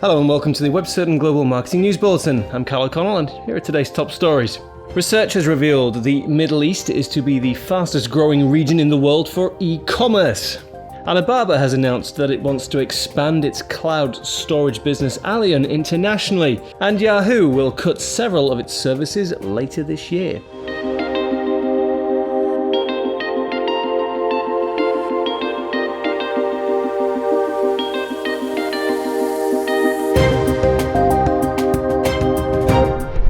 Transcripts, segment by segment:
Hello and welcome to the WebCertain Global Marketing News Bulletin. I'm Cal O'Connell and here are today's top stories. Research has revealed the Middle East is to be the fastest growing region in the world for e-commerce. Alibaba has announced that it wants to expand its cloud storage business Aliyun internationally, and Yahoo will cut several of its services later this year.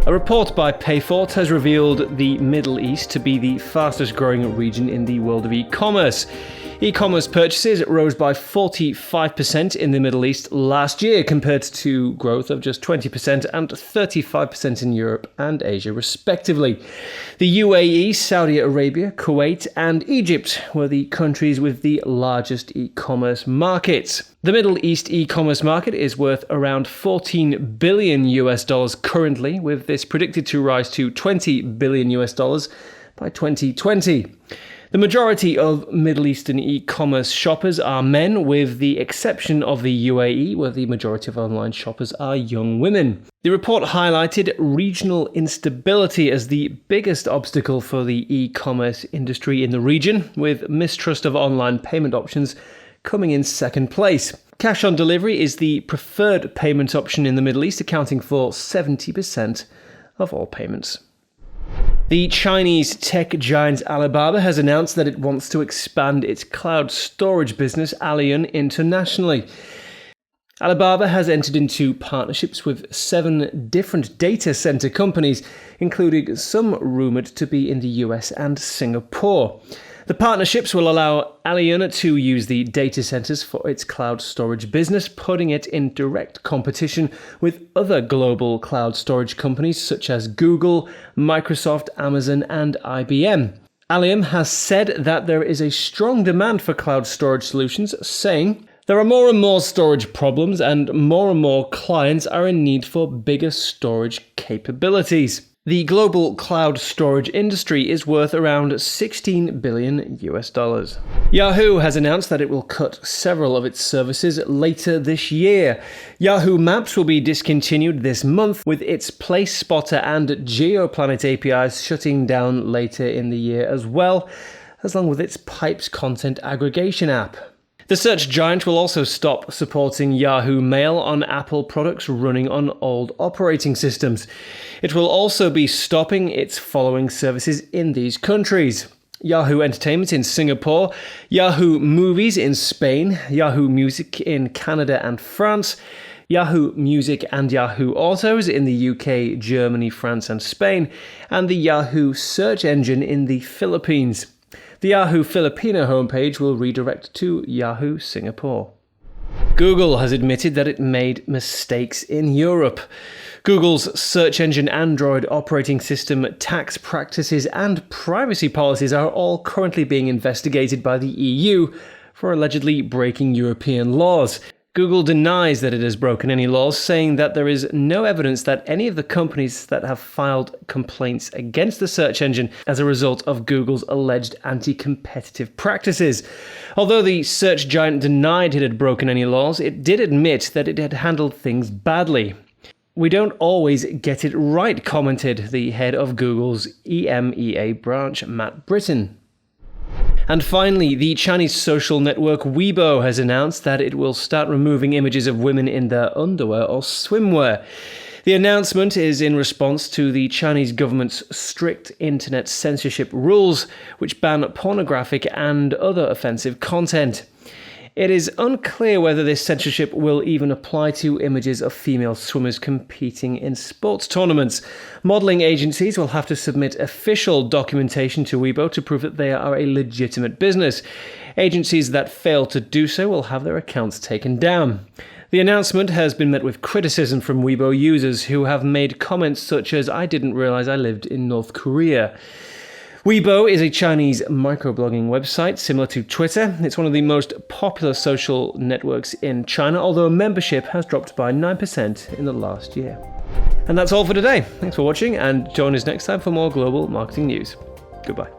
A report by Payfort has revealed the Middle East to be the fastest growing region in the world of e-commerce. E-commerce purchases rose by 45% in the Middle East last year compared to growth of just 20% and 35% in Europe and Asia respectively. The UAE, Saudi Arabia, Kuwait and Egypt were the countries with the largest e-commerce markets. The Middle East e-commerce market is worth around $14 billion currently, with this predicted to rise to $20 billion by 2020. The majority of Middle Eastern e-commerce shoppers are men, with the exception of the UAE, where the majority of online shoppers are young women. The report highlighted regional instability as the biggest obstacle for the e-commerce industry in the region, with mistrust of online payment options coming in second place. Cash on delivery is the preferred payment option in the Middle East, accounting for 70% of all payments. The Chinese tech giant Alibaba has announced that it wants to expand its cloud storage business Aliyun internationally. Alibaba has entered into partnerships with 7 different data center companies, including some rumored to be in the US and Singapore. The partnerships will allow Aliyun to use the data centers for its cloud storage business, putting it in direct competition with other global cloud storage companies such as Google, Microsoft, Amazon, and IBM. Aliyun has said that there is a strong demand for cloud storage solutions, saying, "There are more and more storage problems and more clients are in need for bigger storage capabilities." The global cloud storage industry is worth around $16 billion. Yahoo has announced that it will cut several of its services later this year. Yahoo Maps will be discontinued this month, with its Place Spotter and GeoPlanet APIs shutting down later in the year as well, along with its Pipes content aggregation app. The search giant will also stop supporting Yahoo Mail on Apple products running on old operating systems. It will also be stopping its following services in these countries: Yahoo Entertainment in Singapore, Yahoo Movies in Spain, Yahoo Music in Canada and France, Yahoo Music and Yahoo Autos in the UK, Germany, France and Spain, and the Yahoo search engine in the Philippines. The Yahoo Filipino homepage will redirect to Yahoo Singapore. Google has admitted that it made mistakes in Europe. Google's search engine, Android operating system, tax practices, and privacy policies are all currently being investigated by the EU for allegedly breaking European laws. Google denies that it has broken any laws, saying that there is no evidence that any of the companies that have filed complaints against the search engine as a result of Google's alleged anti-competitive practices. Although the search giant denied it had broken any laws, it did admit that it had handled things badly. "We don't always get it right," commented the head of Google's EMEA branch, Matt Britton. And finally, the Chinese social network Weibo has announced that it will start removing images of women in their underwear or swimwear. The announcement is in response to the Chinese government's strict internet censorship rules, which ban pornographic and other offensive content. It is unclear whether this censorship will even apply to images of female swimmers competing in sports tournaments. Modeling agencies will have to submit official documentation to Weibo to prove that they are a legitimate business. Agencies that fail to do so will have their accounts taken down. The announcement has been met with criticism from Weibo users who have made comments such as, "I didn't realize I lived in North Korea." Weibo is a Chinese microblogging website similar to Twitter. It's one of the most popular social networks in China, although membership has dropped by 9% in the last year. And that's all for today. Thanks for watching, and join us next time for more global marketing news. Goodbye.